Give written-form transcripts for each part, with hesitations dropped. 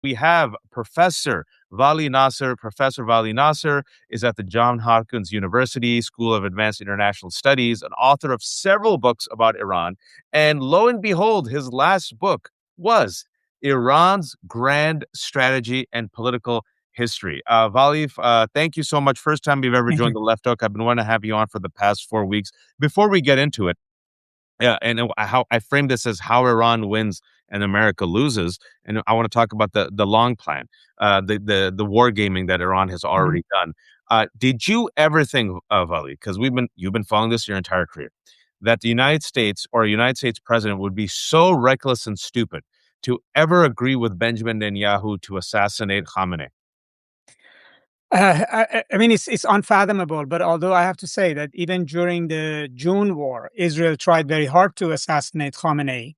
We have Professor Vali Nasr. Professor Vali Nasr is at the Johns Hopkins University School of Advanced International Studies, an author of several books about Iran. And lo and behold, his last book was Iran's Grand Strategy and Political History. Vali, thank you so much. First time you've ever Thank joined you. the Left Hook. I've been wanting to have you on for the past 4 weeks. Before we get into it, yeah, and how I frame this as how Iran wins and America loses, and I want to talk about the long plan, the war gaming that Iran has Mhm. already done. Did you ever think, Vali, because you've been following this your entire career, that the United States or a United States president would be so reckless and stupid to ever agree with Benjamin Netanyahu to assassinate Khamenei? I mean, it's unfathomable. But although I have to say that even during the June war, Israel tried very hard to assassinate Khamenei,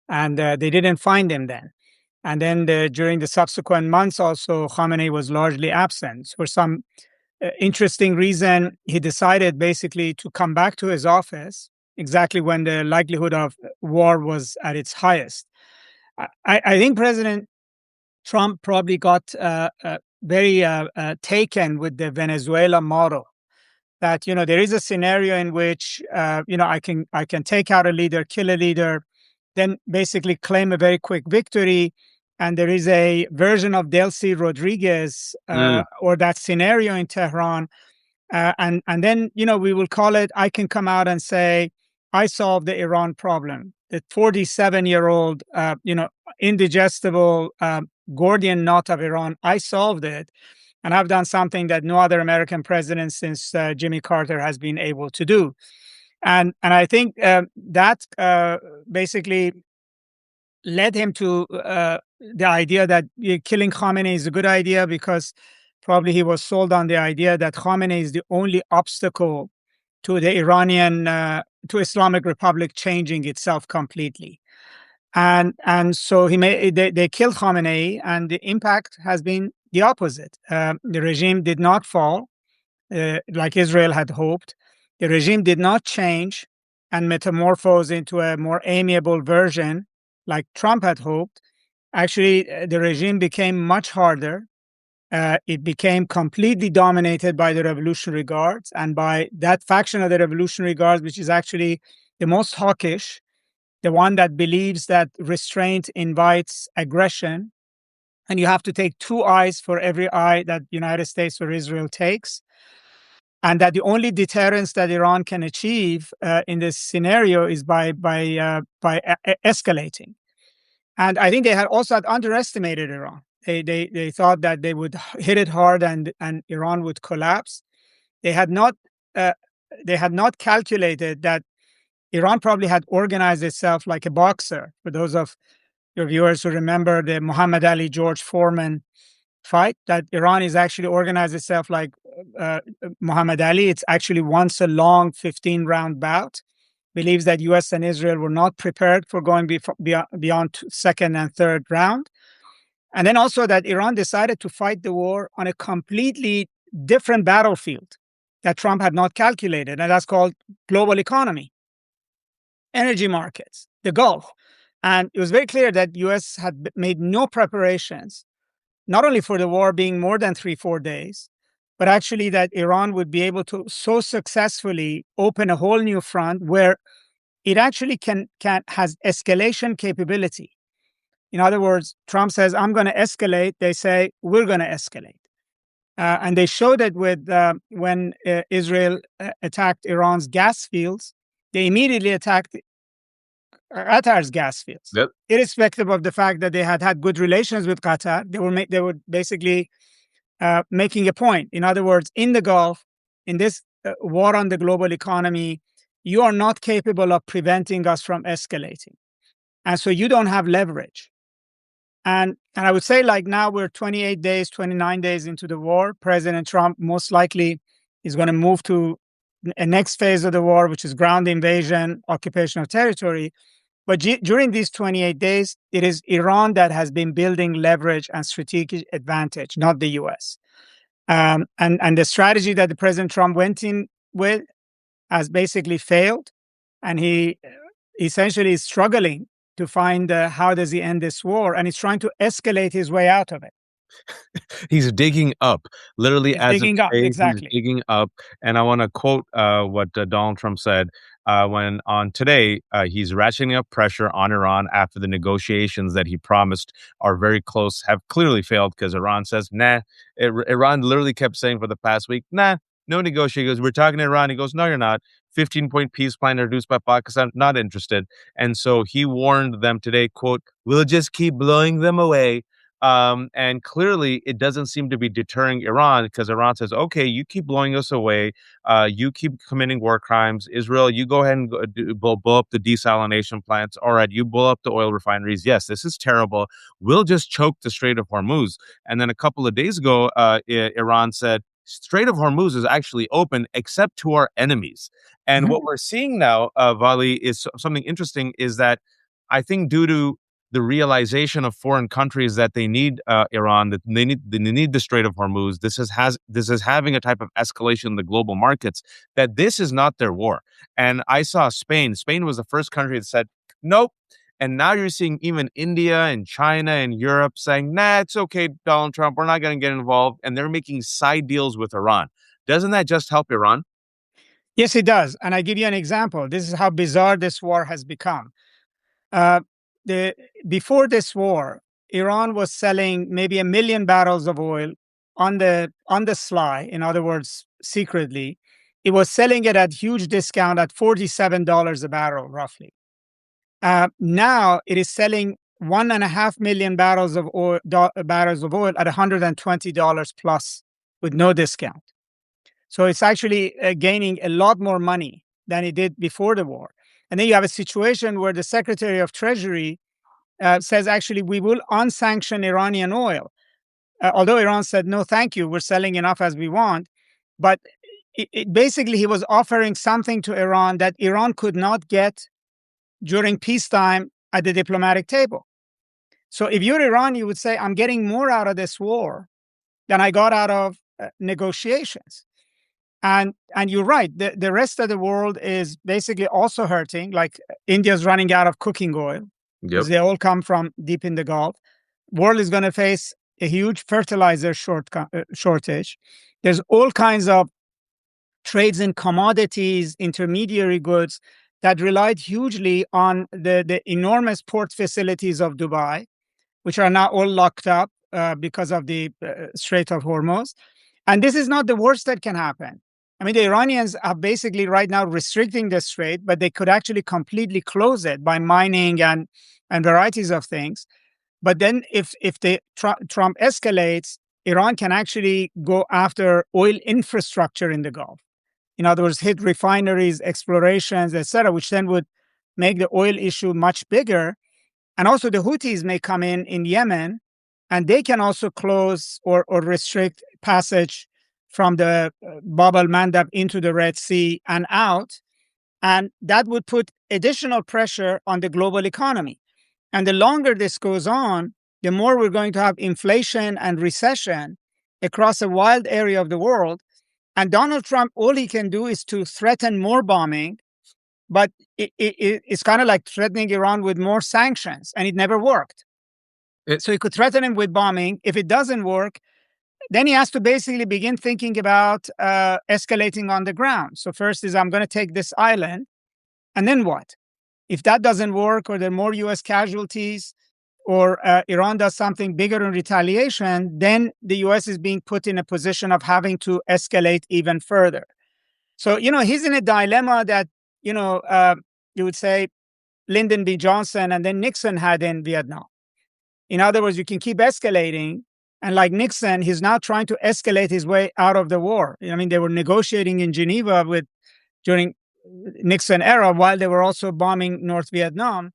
and they didn't find him then. And then during the subsequent months, also Khamenei was largely absent. For some interesting reason, he decided basically to come back to his office exactly when the likelihood of war was at its highest. I think President Trump probably got very taken with the Venezuela model. That there is a scenario in which I can take out a leader, kill a leader, then basically claim a very quick victory. And there is a version of Delcy Rodriguez Mm, or that scenario in Tehran, and then we will call it. I can come out and say I solved the Iran problem. The 47-year-old, indigestible Gordian knot of Iran. I solved it, and I've done something that no other American president since Jimmy Carter has been able to do. And I think that basically led him to the idea that killing Khamenei is a good idea, because probably he was sold on the idea that Khamenei is the only obstacle to the to Islamic Republic changing itself completely. And so they killed Khamenei, and the impact has been the opposite. The regime did not fall like Israel had hoped. The regime did not change and metamorphose into a more amiable version like Trump had hoped. Actually, the regime became much harder. It became completely dominated by the Revolutionary Guards and by that faction of the Revolutionary Guards, which is actually the most hawkish, the one that believes that restraint invites aggression, and you have to take two eyes for every eye that United States or Israel takes, and that the only deterrence that Iran can achieve in this scenario is by escalating. And I think they had also had underestimated Iran. They thought that they would hit it hard and Iran would collapse. They had not uh, they had not calculated that Iran probably had organized itself like a boxer. For those of your viewers who remember the Muhammad Ali George Foreman fight, that Iran is actually organized itself like Muhammad Ali. It's actually once a long 15-round bout. Believes that U.S. and Israel were not prepared for going beyond second and third round. And then also that Iran decided to fight the war on a completely different battlefield that Trump had not calculated. And that's called global economy, energy markets, the Gulf. And it was very clear that U.S. had made no preparations, not only for the war being more than 3-4 days, but actually that Iran would be able to so successfully open a whole new front where it actually can has escalation capability. In other words, Trump says, "I'm going to escalate." They say, "We're going to escalate," and they showed it with when Israel attacked Iran's gas fields. They immediately attacked Qatar's gas fields, yep. irrespective of the fact that they had had good relations with Qatar. They were basically making a point. In other words, in the Gulf, in this war on the global economy, you are not capable of preventing us from escalating. And so you don't have leverage. And I would say, like, now we're 28 days, 29 days into the war. President Trump most likely is going to move to a next phase of the war, which is ground invasion, occupation of territory. But during these 28 days, it is Iran that has been building leverage and strategic advantage, not the US. And the strategy that the President Trump went in with has basically failed. And he essentially is struggling to find how does he end this war, and he's trying to escalate his way out of it. He's digging up, literally He's as of digging up, today, he's exactly. digging up. And I want to quote what Donald Trump said when on today he's ratcheting up pressure on Iran after the negotiations that he promised are very close have clearly failed because Iran says, nah. Iran literally kept saying for the past week, nah, no negotiation. He goes, we're talking to Iran. He goes, no, you're not. 15-point peace plan introduced by Pakistan, not interested. And so he warned them today, quote, we'll just keep blowing them away. And clearly, it doesn't seem to be deterring Iran because Iran says, okay, you keep blowing us away. You keep committing war crimes. Israel, you go ahead and blow up the desalination plants. All right, you blow up the oil refineries. Yes, this is terrible. We'll just choke the Strait of Hormuz. And then a couple of days ago, Iran said, Strait of Hormuz is actually open except to our enemies. And Mhm. what we're seeing now, Vali, is something interesting is that I think due to the realization of foreign countries that they need Iran, that they need the Strait of Hormuz. This is having a type of escalation in the global markets. That this is not their war. And I saw Spain. Spain was the first country that said nope. And now you're seeing even India and China and Europe saying, nah, it's okay, Donald Trump, we're not going to get involved. And they're making side deals with Iran. Doesn't that just help Iran? Yes, it does. And I give you an example. This is how bizarre this war has become. Uh, the Before this war, Iran was selling maybe 1 million barrels of oil on the sly. In other words, secretly, it was selling it at huge discount at $47 a barrel, roughly. Now it is selling 1.5 million barrels of oil at $120 plus with no discount. So it's actually gaining a lot more money than it did before the war. And then you have a situation where the Secretary of Treasury says, actually, we will unsanction Iranian oil. Although Iran said, no, thank you, we're selling enough as we want. But basically, he was offering something to Iran that Iran could not get during peacetime at the diplomatic table. So if you're Iran, you would say, I'm getting more out of this war than I got out of negotiations. And you're right. The rest of the world is basically also hurting. Like India's running out of cooking oil Yep. because they all come from deep in the Gulf. World is going to face a huge fertilizer shortage. There's all kinds of trades in commodities, intermediary goods that relied hugely on the enormous port facilities of Dubai, which are now all locked up because of the Strait of Hormuz. And this is not the worst that can happen. I mean, the Iranians are basically right now restricting the strait, but they could actually completely close it by mining and varieties of things. But then if the Trump escalates, Iran can actually go after oil infrastructure in the Gulf. In other words, hit refineries, explorations, etc., which then would make the oil issue much bigger. And also the Houthis may come in Yemen, and they can also close or restrict passage from the Bab al Mandab into the Red Sea and out. And that would put additional pressure on the global economy. And the longer this goes on, the more we're going to have inflation and recession across a wide area of the world. And Donald Trump, all he can do is to threaten more bombing, but it's kind of like threatening Iran with more sanctions, and it never worked. It, So he could threaten him with bombing. If it doesn't work, then he has to basically begin thinking about escalating on the ground. So first is, I'm going to take this island, and then what? If that doesn't work, or there are more U.S. casualties, or Iran does something bigger in retaliation, then the U.S. is being put in a position of having to escalate even further. So, he's in a dilemma that, you would say Lyndon B. Johnson and then Nixon had in Vietnam. In other words, you can keep escalating. And like Nixon, he's now trying to escalate his way out of the war. I mean, they were negotiating in Geneva during Nixon era while they were also bombing North Vietnam.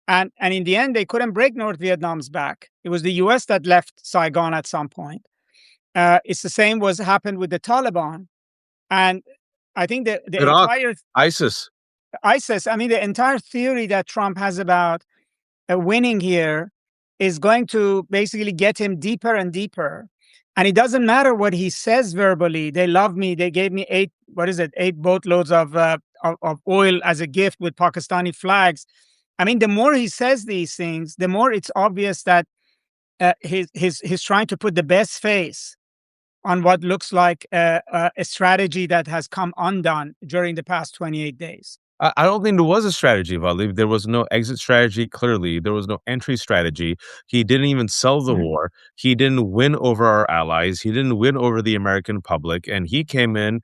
And in the end, they couldn't break North Vietnam's back. It was the US that left Saigon at some point. It's the same was happened with the Taliban. And I think the Iraq, entire ISIS. ISIS, I mean, the entire theory that Trump has about winning here is going to basically get him deeper and deeper. And it doesn't matter what he says verbally. They love me. They gave me 8 boatloads of oil as a gift with Pakistani flags. I mean, the more he says these things, the more it's obvious that he's trying to put the best face on what looks like a strategy that has come undone during the past 28 days. I don't think there was a strategy, Vali. There was no exit strategy, clearly. There was no entry strategy. He didn't even sell the Mhm. war. He didn't win over our allies. He didn't win over the American public. And he came in,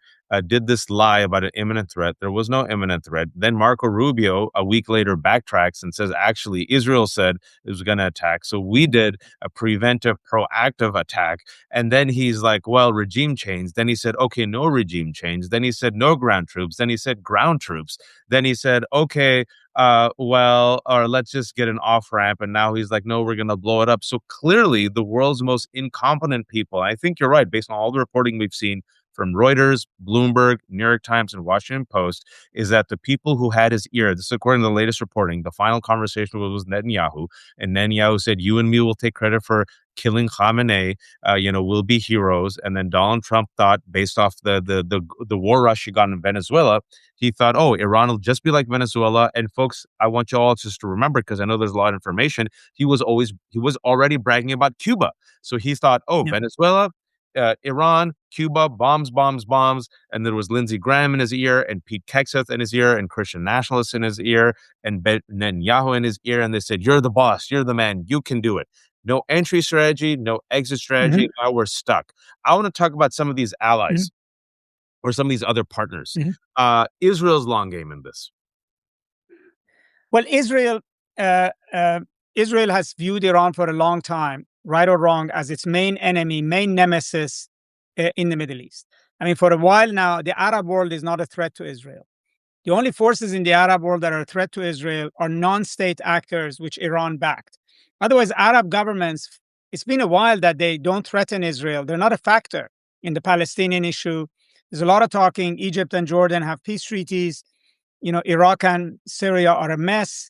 did this lie about an imminent threat. There was no imminent threat. Then Marco Rubio, a week later, backtracks and says, actually, Israel said it was going to attack. So we did a preventive, proactive attack. And then he's like, well, regime change. Then he said, okay, no regime change. Then he said, no ground troops. Then he said, ground troops. Then he said, okay, well, or let's just get an off ramp. And now he's like, no, we're going to blow it up. So clearly, the world's most incompetent people, I think you're right, based on all the reporting we've seen from Reuters, Bloomberg, New York Times, and Washington Post, is that the people who had his ear, this is according to the latest reporting, the final conversation was Netanyahu. And Netanyahu said, you and me will take credit for killing Khamenei, we'll be heroes. And then Donald Trump thought, based off the war rush he got in Venezuela, he thought, oh, Iran will just be like Venezuela. And folks, I want you all just to remember, because I know there's a lot of information. He was already bragging about Cuba. So he thought, oh, Yeah. Venezuela, Iran, Cuba, bombs, bombs, bombs. And there was Lindsey Graham in his ear, and Pete Hegseth in his ear, and Christian nationalists in his ear, and Netanyahu in his ear. And they said, you're the boss, you're the man, you can do it. No entry strategy, no exit Mhm. strategy. Now we're stuck. I want to talk about some of these Mhm. allies or some of these other partners. Mhm. Israel's long game in this. Well, uh, uh, Israel has viewed Iran for a long time, right or wrong, as its main enemy, main nemesis in the Middle East. I mean, for a while now, the Arab world is not a threat to Israel. The only forces in the Arab world that are a threat to Israel are non-state actors, which Iran backed. Otherwise, Arab governments, it's been a while that they don't threaten Israel. They're not a factor in the Palestinian issue. There's a lot of talking. Egypt and Jordan have peace treaties. Iraq and Syria are a mess.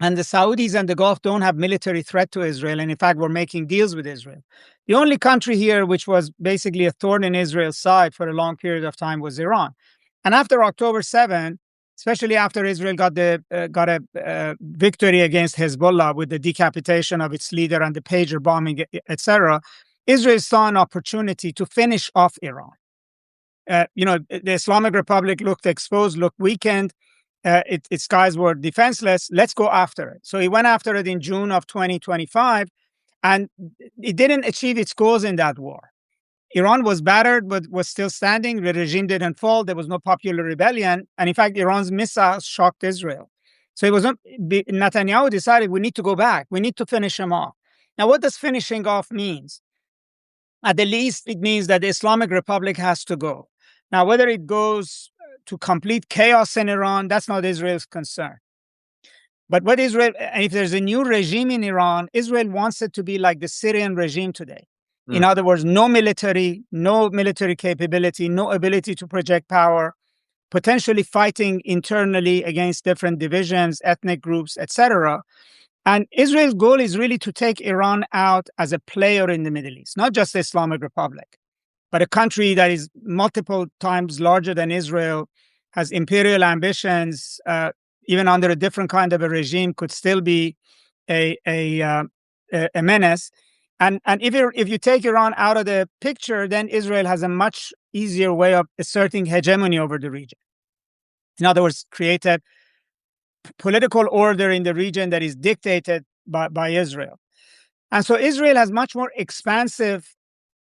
And the Saudis and the Gulf don't have military threat to Israel. And in fact, we're making deals with Israel. The only country here which was basically a thorn in Israel's side for a long period of time was Iran. And after October 7, especially after Israel got a victory against Hezbollah with the decapitation of its leader and the pager bombing, etc., Israel saw an opportunity to finish off Iran. The Islamic Republic looked exposed, looked weakened. Its guys were defenseless. Let's go after it. So he went after it in June of 2025, and it didn't achieve its goals in that war. Iran was battered, but was still standing. The regime didn't fall. There was no popular rebellion. And in fact, Iran's missiles shocked Israel. So it was not, Netanyahu decided we need to go back. We need to finish him off. Now, what does finishing off means? At the least, it means that the Islamic Republic has to go. Now, whether it goes to complete chaos in Iran, that's not Israel's concern. But what Israel, and if there's a new regime in Iran, Israel wants it to be like the Syrian regime today. In Mm. other words, no military capability, no ability to project power, potentially fighting internally against different divisions, ethnic groups, etc. And Israel's goal is really to take Iran out as a player in the Middle East, not just the Islamic Republic, but a country that is multiple times larger than Israel, has imperial ambitions, even under a different kind of a regime, could still be a a, uh, a menace. And if you take Iran out of the picture, then Israel has a much easier way of asserting hegemony over the region. In other words, create a political order in the region that is dictated by Israel. And so Israel has much more expansive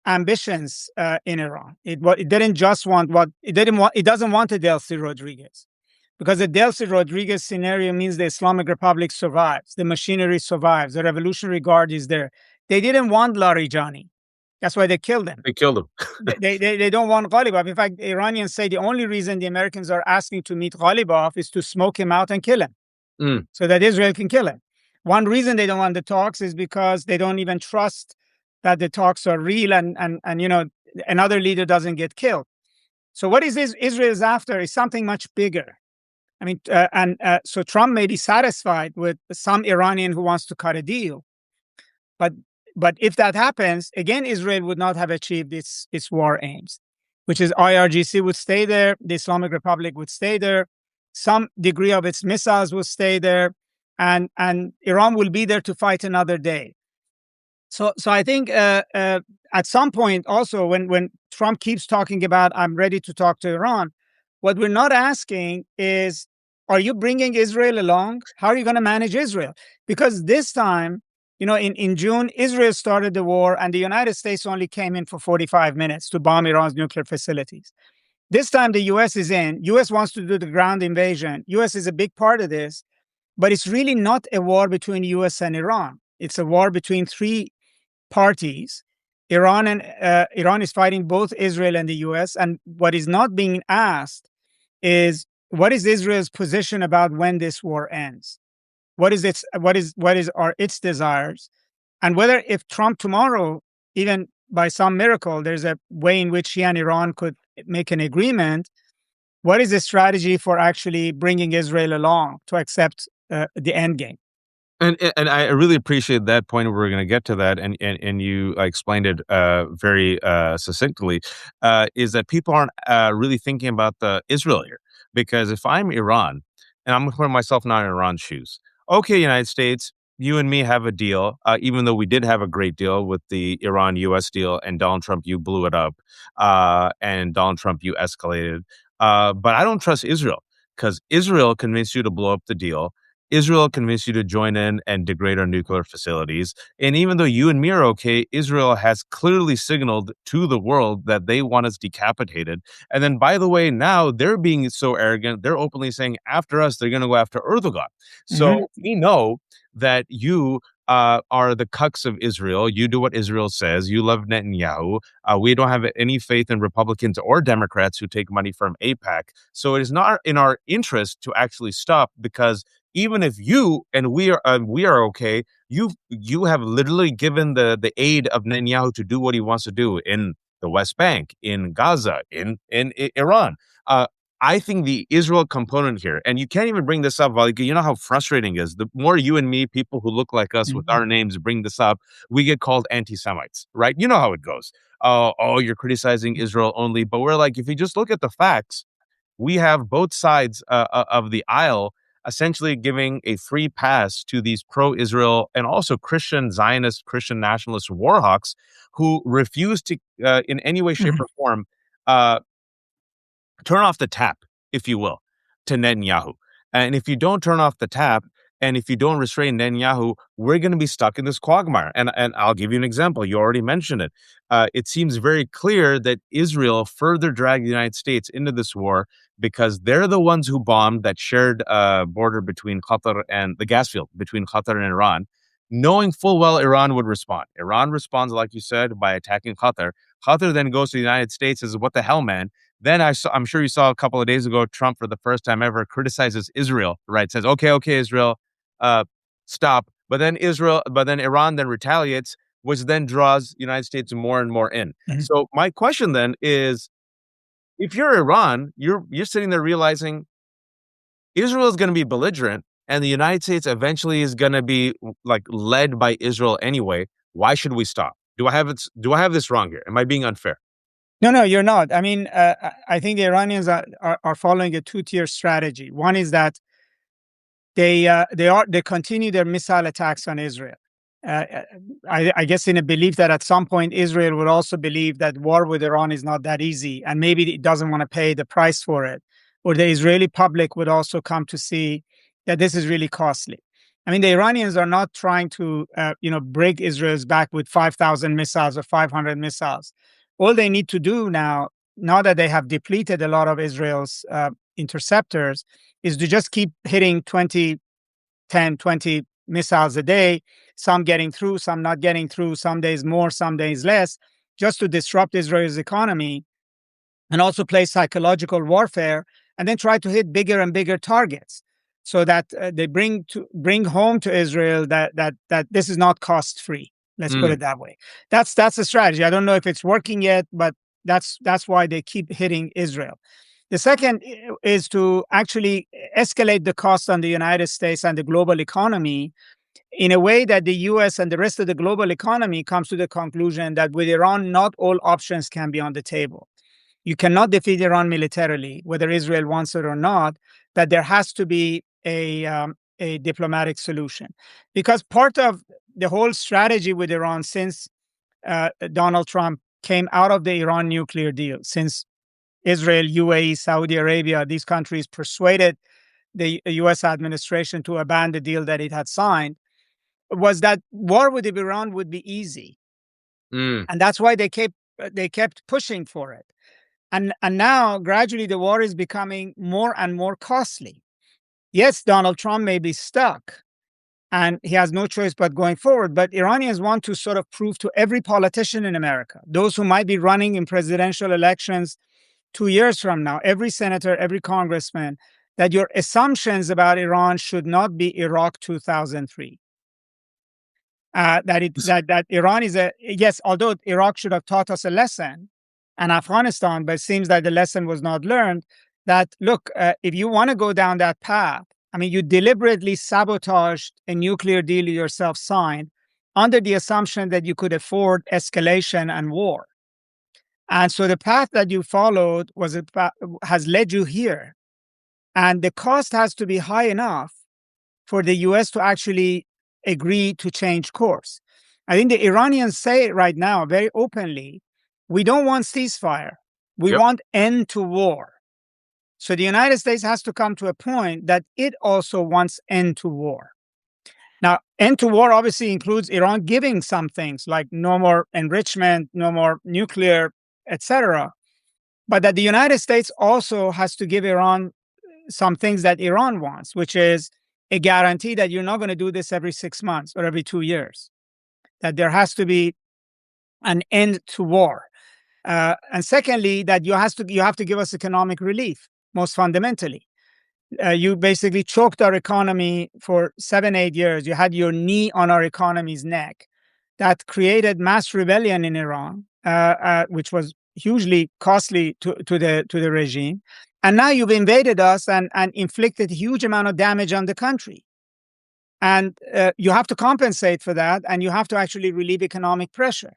ambitions in Iran. It didn't just want what it didn't want. It doesn't want a Delcy Rodriguez, because the Delcy Rodriguez scenario means the Islamic Republic survives, the machinery survives, the Revolutionary Guard is there. They didn't want Larijani. That's why they killed him. They killed him. They don't want Ghalibaf. In fact, the Iranians say the only reason the Americans are asking to meet Ghalibaf is to smoke him out and kill him, Mm. so that Israel can kill him. One reason they don't want the talks is because they don't even trust that the talks are real, and another leader doesn't get killed. So what is this Israel is after is something much bigger. I mean, so Trump may be satisfied with some Iranian who wants to cut a deal, but if that happens, again, Israel would not have achieved its war aims, which is IRGC would stay there, the Islamic Republic would stay there, some degree of its missiles would stay there, and Iran will be there to fight another day. So I think at some point also when Trump keeps talking about I'm ready to talk to Iran, what we're not asking is, are you bringing Israel along? How are you going to manage Israel? Because this time, in June, Israel started the war, and the United States only came in for 45 minutes to bomb Iran's nuclear facilities. This time, the U.S. is in. U.S. wants to do the ground invasion. U.S. is a big part of this, but it's really not a war between U.S. and Iran. It's a war between three parties. Iran is fighting both Israel and the U.S. And what is not being asked is, what is Israel's position about when this war ends? What is its desires? And whether if Trump tomorrow, even by some miracle, there's a way in which he and Iran could make an agreement, what is the strategy for actually bringing Israel along to accept the end game? And I really appreciate that point. We're going to get to that, and you explained it very succinctly. Is that people aren't really thinking about the Israel here? Because if I'm Iran, and I'm putting myself now in Iran's shoes, okay, United States, you and me have a deal, even though we did have a great deal with the Iran-U.S. deal, and Donald Trump, you blew it up, and Donald Trump, you escalated. But I don't trust Israel because Israel convinced you to blow up the deal. Israel convinced you to join in and degrade our nuclear facilities. And even though you and me are okay, Israel has clearly signaled to the world that they want us decapitated. And then, by the way, now they're being so arrogant, they're openly saying after us, they're going to go after Erdogan. So we know that you are the cucks of Israel. You do what Israel says. You love Netanyahu. We don't have any faith in Republicans or Democrats who take money from AIPAC. So it is not in our interest to actually stop, because even if you and we are okay, you have literally given the aid of Netanyahu to do what he wants to do in the West Bank, in Gaza, in Iran. I think the Israel component here, and you can't even bring this up, Vali. You know how frustrating it is. The more you and me, people who look like us with our names, bring this up, we get called anti-Semites, right? You know how it goes. Oh, you're criticizing Israel only. But we're like, if you just look at the facts, we have both sides of the aisle essentially giving a free pass to these pro-Israel and also Christian Zionist, Christian nationalist war hawks who refuse to, in any way, shape, or form, turn off the tap, if you will, to Netanyahu. And if you don't turn off the tap, and if you don't restrain Netanyahu, we're going to be stuck in this quagmire. And I'll give you an example. You already mentioned it. It seems very clear that Israel further dragged the United States into this war because they're the ones who bombed that shared border between Qatar and the gas field between Qatar and Iran, knowing full well Iran would respond. Iran responds, like you said, by attacking Qatar. Qatar then goes to the United States and says, what the hell, man? Then I'm sure you saw a couple of days ago, Trump, for the first time ever, criticizes Israel, right? Says, okay, Israel, stop. But then Iran then retaliates, which then draws United States more and more in. So my question then is, if you're Iran, you're sitting there realizing Israel is going to be belligerent, and the United States eventually is going to be like led by Israel anyway. Why should we stop? Do I have this wrong here? Am I being unfair? No, you're not. I mean, I think the Iranians are following a two-tier strategy. One is that they continue their missile attacks on Israel. I guess in a belief that at some point Israel would also believe that war with Iran is not that easy, and maybe it doesn't want to pay the price for it, or the Israeli public would also come to see that this is really costly. I mean, the Iranians are not trying to break Israel's back with 5,000 missiles or 500 missiles. All they need to do now that they have depleted a lot of Israel's interceptors, is to just keep hitting 20 missiles a day, some getting through, some not getting through, some days more, some days less, just to disrupt Israel's economy, and also play psychological warfare, and then try to hit bigger and bigger targets, so that they bring home to Israel that this is not cost free. Let's put it that way. That's a strategy. I don't know if it's working yet, but that's why they keep hitting Israel. The second is to actually escalate the cost on the United States and the global economy in a way that the US and the rest of the global economy comes to the conclusion that with Iran, not all options can be on the table. You cannot defeat Iran militarily, whether Israel wants it or not, that there has to be a a diplomatic solution. Because part of the whole strategy with Iran since Donald Trump came out of the Iran nuclear deal, since Israel, UAE, Saudi Arabia, these countries persuaded the US administration to abandon the deal that it had signed, was that war with Iran would be easy. Mm. And that's why they kept pushing for it. And now gradually the war is becoming more and more costly. Yes, Donald Trump may be stuck and he has no choice but going forward. But Iranians want to sort of prove to every politician in America, those who might be running in presidential elections 2 years from now, every senator, every congressman, that your assumptions about Iran should not be Iraq 2003. That Iran is yes, although Iraq should have taught us a lesson, and Afghanistan, but it seems that the lesson was not learned. That look, if you want to go down that path, I mean, you deliberately sabotaged a nuclear deal you yourself signed under the assumption that you could afford escalation and war. And so the path that you followed has led you here. And the cost has to be high enough for the US to actually agree to change course. I think the Iranians say right now very openly, we don't want ceasefire. We Yep. want end to war. So the United States has to come to a point that it also wants end to war. Now, end to war obviously includes Iran giving some things like no more enrichment, no more nuclear, etc. But that the United States also has to give Iran some things that Iran wants, which is a guarantee that you're not going to do this every 6 months or every 2 years, that there has to be an end to war. And secondly, that you have to give us economic relief, most fundamentally. You basically choked our economy for 7-8 years. You had your knee on our economy's neck. That created mass rebellion in Iran, which was hugely costly to the regime. And now you've invaded us and inflicted a huge amount of damage on the country. And you have to compensate for that, and you have to actually relieve economic pressure.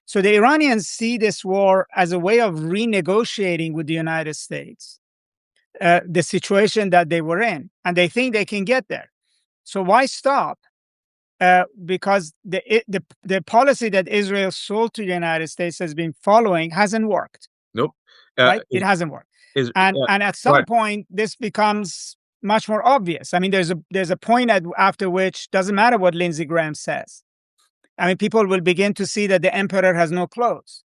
So the Iranians see this war as a way of renegotiating with the United States the situation that they were in, and they think they can get there. So why stop? Because the policy that Israel sold to the United States has been following hasn't worked. Nope. Right? It hasn't worked. And at some point, this becomes much more obvious. I mean, there's a point after which doesn't matter what Lindsey Graham says. I mean, people will begin to see that the emperor has no clothes.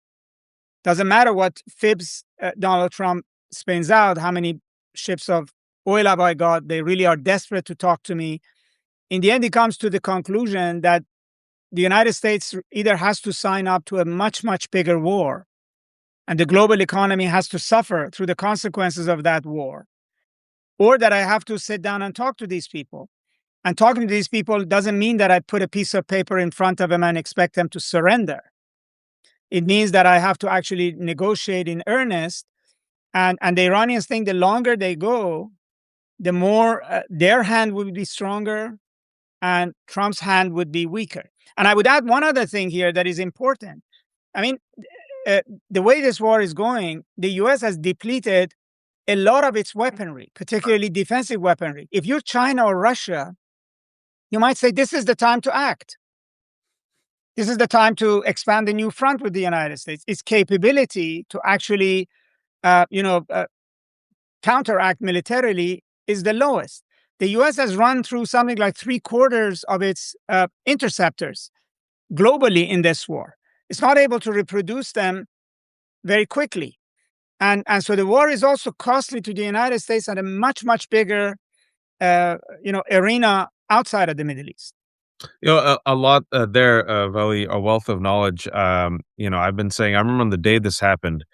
Doesn't matter what fibs Donald Trump spins out, how many ships of oil have I got? They really are desperate to talk to me. In the end, he comes to the conclusion that the United States either has to sign up to a much, much bigger war, and the global economy has to suffer through the consequences of that war, or that I have to sit down and talk to these people. And talking to these people doesn't mean that I put a piece of paper in front of them and expect them to surrender. It means that I have to actually negotiate in earnest. And the Iranians think the longer they go, the more their hand would be stronger and Trump's hand would be weaker. And I would add one other thing here that is important. I mean, the way this war is going, the US has depleted a lot of its weaponry, particularly defensive weaponry. If you're China or Russia, you might say this is the time to act. This is the time to expand a new front with the United States. Its capability to actually, counteract militarily is the lowest. The U.S. has run through something like 3/4 of its interceptors globally in this war. It's not able to reproduce them very quickly. And so the war is also costly to the United States at a much, much bigger arena outside of the Middle East. A lot there, Vali, a wealth of knowledge. I've been saying, I remember on the day this happened,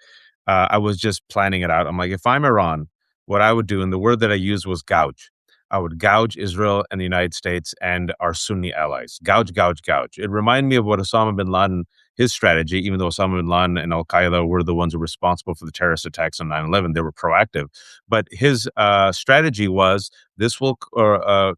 I was just planning it out. I'm like, if I'm Iran, what I would do, and the word that I used was gouge. I would gouge Israel and the United States and our Sunni allies. Gouge, gouge, gouge. It reminded me of what Osama bin Laden his strategy, even though Osama bin Laden and Al Qaeda were the ones who were responsible for the terrorist attacks on 9/11. They were proactive. But his strategy was this will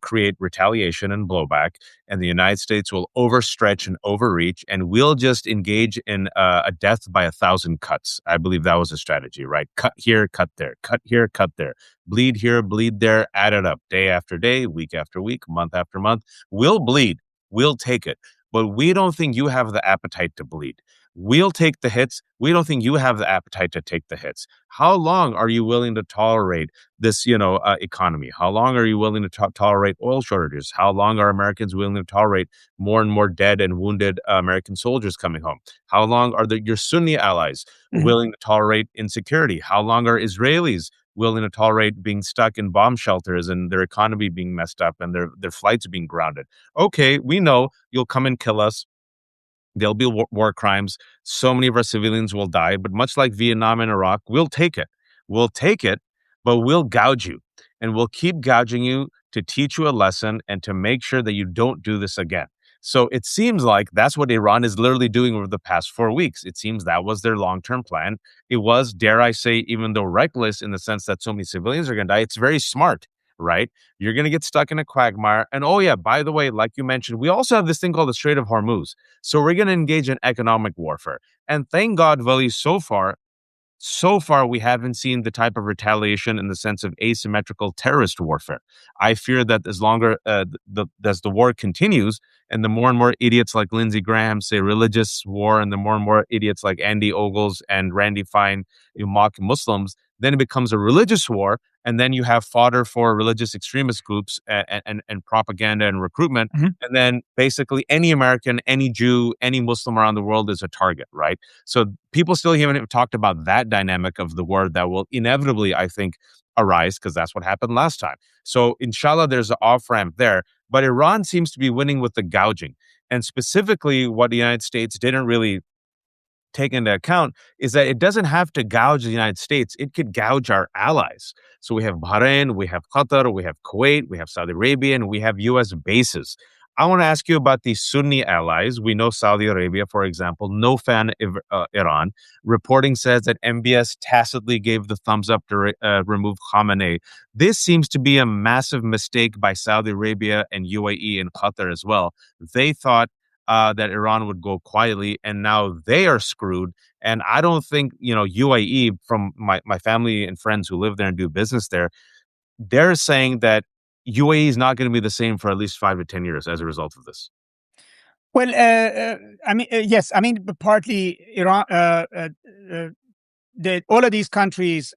create retaliation and blowback, and the United States will overstretch and overreach, and we'll just engage in a death by 1,000 cuts. I believe that was a strategy, right? Cut here, cut there, cut here, cut there, bleed here, bleed there, add it up day after day, week after week, month after month. We'll bleed, we'll take it, but we don't think you have the appetite to bleed. We'll take the hits. We don't think you have the appetite to take the hits. How long are you willing to tolerate this, economy? How long are you willing to tolerate oil shortages? How long are Americans willing to tolerate more and more dead and wounded American soldiers coming home? How long are your Sunni allies Mhm. willing to tolerate insecurity? How long are Israelis willing to tolerate being stuck in bomb shelters and their economy being messed up and their flights being grounded? Okay, we know you'll come and kill us. There'll be war crimes. So many of our civilians will die. But much like Vietnam and Iraq, we'll take it. We'll take it, but we'll gouge you. And we'll keep gouging you to teach you a lesson and to make sure that you don't do this again. So it seems like that's what Iran is literally doing over the past 4 weeks. It seems that was their long term plan. It was, dare I say, even though reckless in the sense that so many civilians are going to die, it's very smart, right? You're going to get stuck in a quagmire. And oh, yeah, by the way, like you mentioned, we also have this thing called the Strait of Hormuz. So we're going to engage in economic warfare. And thank God, Vali, so far, we haven't seen the type of retaliation in the sense of asymmetrical terrorist warfare. I fear that as the war continues, and the more and more idiots like Lindsey Graham say religious war, and the more and more idiots like Andy Ogles and Randy Fine mock Muslims, then it becomes a religious war, and then you have fodder for religious extremist groups and propaganda and recruitment, Mhm. and then basically any American, any Jew, any Muslim around the world is a target, right? So people still haven't talked about that dynamic of the war that will inevitably, I think, arise because that's what happened last time. So inshallah, there's an off ramp there. But Iran seems to be winning with the gouging. And specifically, what the United States didn't really take into account is that it doesn't have to gouge the United States. It could gouge our allies. So we have Bahrain, we have Qatar, we have Kuwait, we have Saudi Arabia, and we have U.S. bases. I want to ask you about these Sunni allies. We know Saudi Arabia, for example, no fan of Iran. Reporting says that MBS tacitly gave the thumbs up to remove Khamenei. This seems to be a massive mistake by Saudi Arabia and UAE and Qatar as well. They thought that Iran would go quietly, and now they are screwed. And I don't think, UAE, from my family and friends who live there and do business there, they're saying that UAE is not going to be the same for at least 5 to 10 years as a result of this. Well, yes. I mean, partly Iran, uh, all of these countries,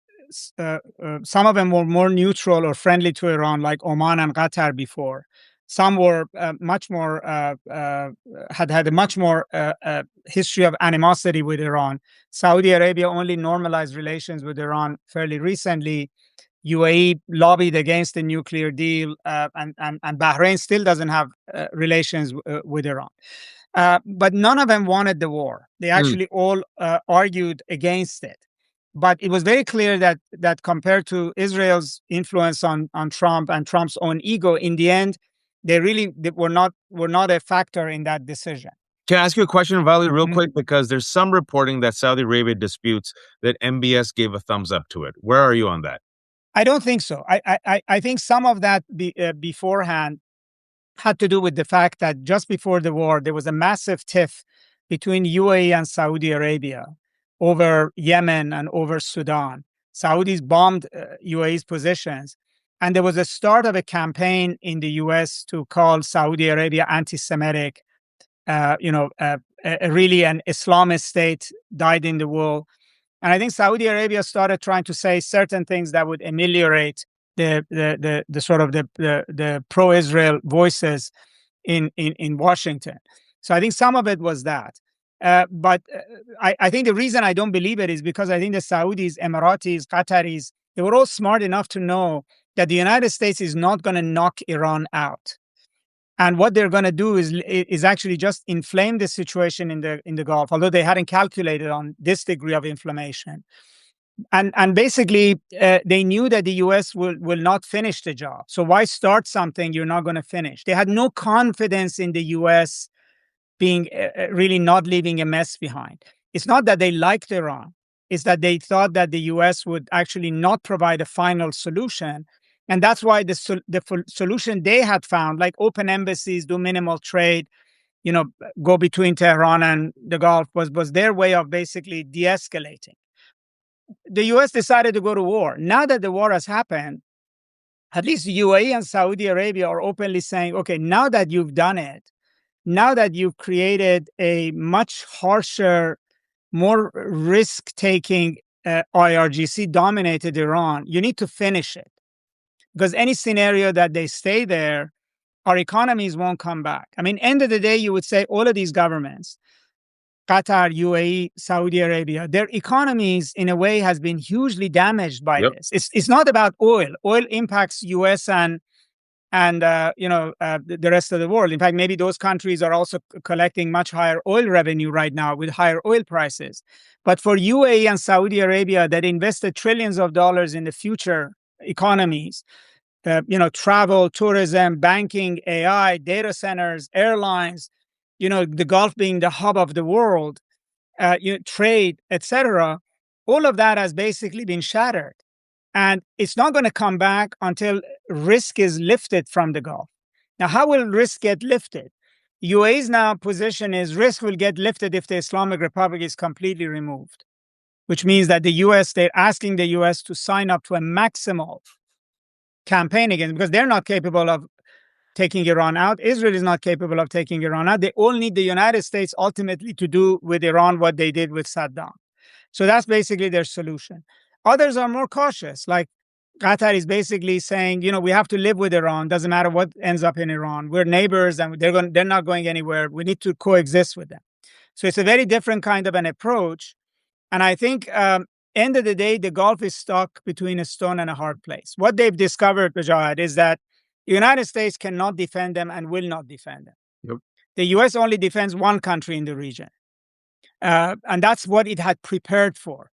some of them were more neutral or friendly to Iran, like Oman and Qatar before. Some were much more had a much more history of animosity with Iran. Saudi Arabia only normalized relations with Iran fairly recently. UAE lobbied against the nuclear deal, and Bahrain still doesn't have relations with Iran. But none of them wanted the war. They Mm. actually all argued against it. But it was very clear that compared to Israel's influence on Trump and Trump's own ego, in the end, they were not a factor in that decision. Can I ask you a question, Vali, real Mhm. quick? Because there's some reporting that Saudi Arabia disputes that MBS gave a thumbs up to it. Where are you on that? I don't think so. I think some of that beforehand had to do with the fact that just before the war, there was a massive tiff between UAE and Saudi Arabia over Yemen and over Sudan. Saudis bombed UAE's positions. And there was a start of a campaign in the US to call Saudi Arabia anti Semitic. Really an Islamist state died in the war. And I think Saudi Arabia started trying to say certain things that would ameliorate the sort of the pro-Israel voices in Washington. So I think some of it was that. But I think the reason I don't believe it is because I think the Saudis, Emiratis, Qataris, they were all smart enough to know that the United States is not going to knock Iran out. And what they're going to do is actually just inflame the situation in the Gulf, although they hadn't calculated on this degree of inflammation. And basically, they knew that the U.S. will not finish the job. So why start something you're not going to finish? They had no confidence in the U.S. being really not leaving a mess behind. It's not that they liked Iran. It's that they thought that the U.S. would actually not provide a final solution. And that's why the solution they had found, like open embassies, do minimal trade, go between Tehran and the Gulf, was their way of basically de-escalating. The U.S. decided to go to war. Now that the war has happened, at least UAE and Saudi Arabia are openly saying, okay, now that you've done it, now that you've created a much harsher, more risk-taking IRGC dominated Iran, you need to finish it. Because any scenario that they stay there, our economies won't come back. I mean, end of the day, you would say all of these governments, Qatar, UAE, Saudi Arabia, their economies in a way has been hugely damaged by this. It's not about oil. Oil impacts US and the rest of the world. In fact, maybe those countries are also collecting much higher oil revenue right now with higher oil prices. But for UAE and Saudi Arabia that invested trillions of dollars in the future economies, travel, tourism, banking, AI, data centers, airlines, the Gulf being the hub of the world, trade, etc., all of that has basically been shattered. And it's not going to come back until risk is lifted from the Gulf. Now, how will risk get lifted? UAE's now position is risk will get lifted if the Islamic Republic is completely removed, which means that they're asking the US to sign up to a maximal campaign against, because they're not capable of taking Iran out. Israel is not capable of taking Iran out. They all need the United States ultimately to do with Iran what they did with Saddam. So that's basically their solution. Others are more cautious, like Qatar is basically saying, we have to live with Iran. Doesn't matter what ends up in Iran. We're neighbors and they're not going anywhere. We need to coexist with them. So it's a very different kind of an approach. And I think end of the day, the Gulf is stuck between a stone and a hard place. What they've discovered, Bajad, is that the United States cannot defend them and will not defend them. Yep. The US only defends one country in the region. And that's what it had prepared for.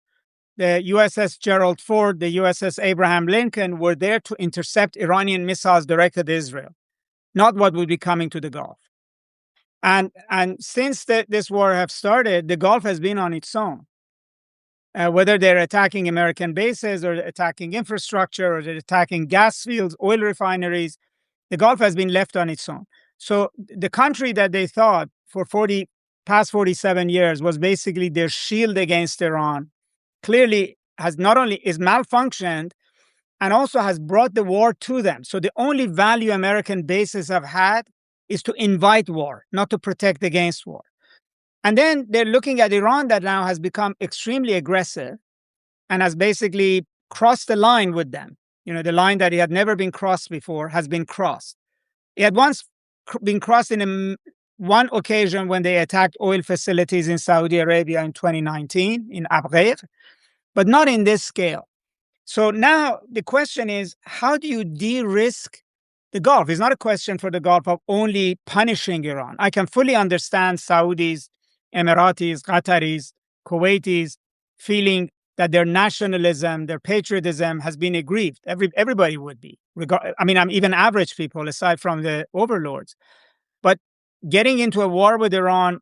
The USS Gerald Ford, the USS Abraham Lincoln were there to intercept Iranian missiles directed at Israel, not what would be coming to the Gulf. And since this war have started, the Gulf has been on its own. Whether they're attacking American bases or attacking infrastructure or they're attacking gas fields, oil refineries, the Gulf has been left on its own. So the country that they thought for past 47 years was basically their shield against Iran clearly has not only is malfunctioned and also has brought the war to them. So the only value American bases have had is to invite war, not to protect against war. And then they're looking at Iran that now has become extremely aggressive and has basically crossed the line with them. The line that it had never been crossed before has been crossed. It had once been crossed in one occasion when they attacked oil facilities in Saudi Arabia in 2019 in Abqeir, but not in this scale. So now the question is, how do you de-risk the Gulf? It's not a question for the Gulf of only punishing Iran. I can fully understand Saudis, Emiratis, Qataris, Kuwaitis feeling that their nationalism, their patriotism has been aggrieved. Everybody would be. I'm even average people, aside from the overlords. But getting into a war with Iran,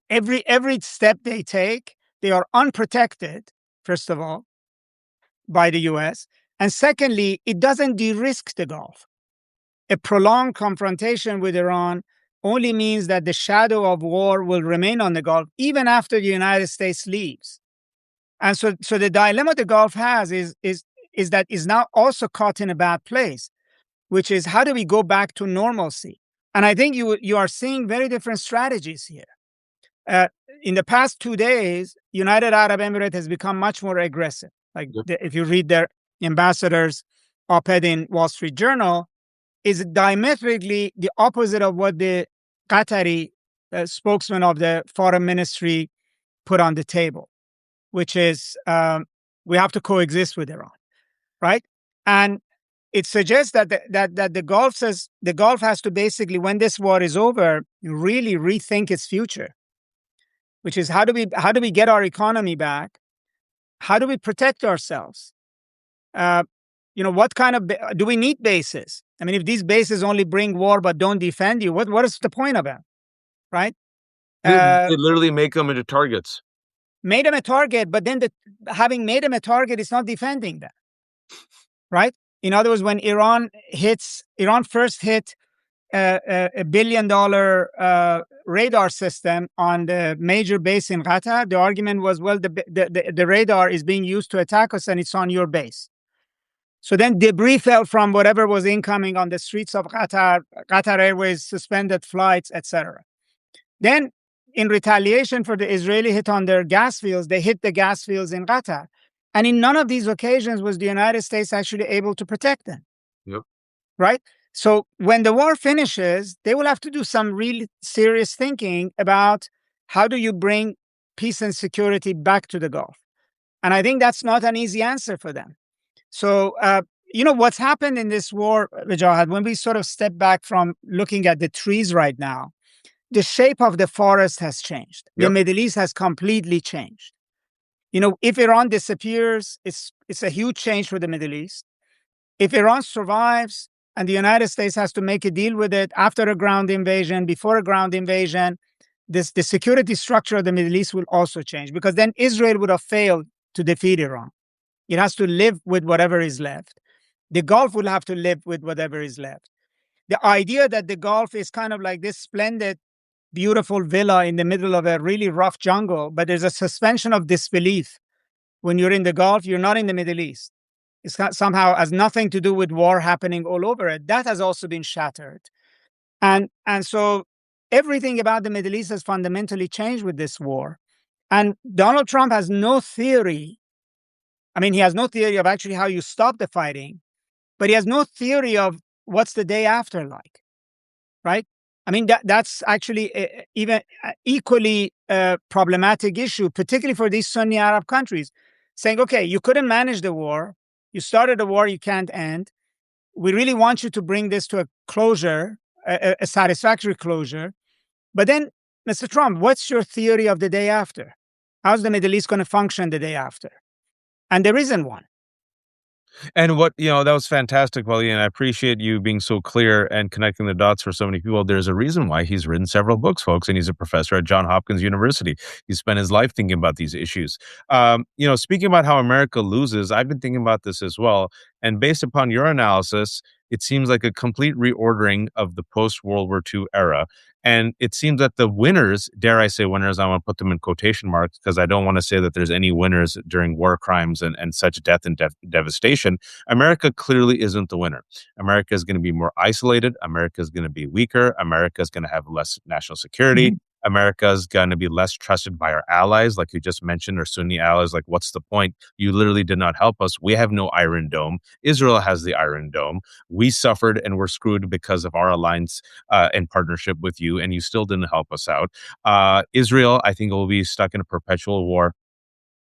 every step they take, they are unprotected, first of all, by the US. And secondly, it doesn't de-risk the Gulf. A prolonged confrontation with Iran only means that the shadow of war will remain on the Gulf even after the United States leaves. And so the dilemma the Gulf has is that is now also caught in a bad place, which is how do we go back to normalcy? And I think you are seeing very different strategies here. In the past 2 days, United Arab Emirates has become much more aggressive. If you read their ambassador's op-ed in Wall Street Journal, is diametrically the opposite of what the Qatari spokesman of the foreign ministry put on the table, which is we have to coexist with Iran, right? And it suggests that the Gulf has to basically, when this war is over, really rethink its future, which is how do we get our economy back? How do we protect ourselves? What kind of do we need bases? I mean, if these bases only bring war but don't defend you, what is the point of them? right? They literally make them into targets. Made them a target, but then having made them a target is not defending them, right? In other words, when Iran first hit $1 billion radar system on the major base in Qatar, the argument was, well, the radar is being used to attack us and it's on your base. So then debris fell from whatever was incoming on the streets of Qatar. Qatar Airways suspended flights, etc. Then, in retaliation for the Israeli hit on their gas fields, they hit the gas fields in Qatar. And in none of these occasions was the United States actually able to protect them. Yep. Right? So when the war finishes, they will have to do some really serious thinking about how do you bring peace and security back to the Gulf. And I think that's not an easy answer for them. So, what's happened in this war, Vijahad, when we sort of step back from looking at the trees right now, the shape of the forest has changed. The Yep. Middle East has completely changed. If Iran disappears, it's a huge change for the Middle East. If Iran survives and the United States has to make a deal with it after a ground invasion, before a ground invasion, the security structure of the Middle East will also change, because then Israel would have failed to defeat Iran. It has to live with whatever is left. The Gulf will have to live with whatever is left. The idea that the Gulf is kind of like this splendid, beautiful villa in the middle of a really rough jungle, but there's a suspension of disbelief. When you're in the Gulf, you're not in the Middle East. It's somehow has nothing to do with war happening all over it. That has also been shattered. And so everything about the Middle East has fundamentally changed with this war. And Donald Trump has no theory. I mean, he has no theory of actually how you stop the fighting, but he has no theory of what's the day after like, right? I mean, that's actually even equally problematic issue, particularly for these Sunni Arab countries, saying, okay, you couldn't manage the war. You started a war you can't end. We really want you to bring this to a closure, a satisfactory closure. But then, Mr. Trump, what's your theory of the day after? How's the Middle East going to function the day after? And there isn't one. And that was fantastic, Wally, and I appreciate you being so clear and connecting the dots for so many people. There's a reason why he's written several books, folks, and he's a professor at Johns Hopkins University. He spent his life thinking about these issues. Speaking about how America loses, I've been thinking about this as well. And based upon your analysis, it seems like a complete reordering of the post-World War II era. And it seems that the winners, dare I say winners, I want to put them in quotation marks because I don't want to say that there's any winners during war crimes and such death and devastation. America clearly isn't the winner. America is going to be more isolated. America is going to be weaker. America is going to have less national security. America is going to be less trusted by our allies, like you just mentioned, our Sunni allies. Like, what's the point? You literally did not help us. We have no Iron Dome. Israel has the Iron Dome. We suffered and were screwed because of our alliance and partnership with you, and you still didn't help us out. Israel, I think, will be stuck in a perpetual war.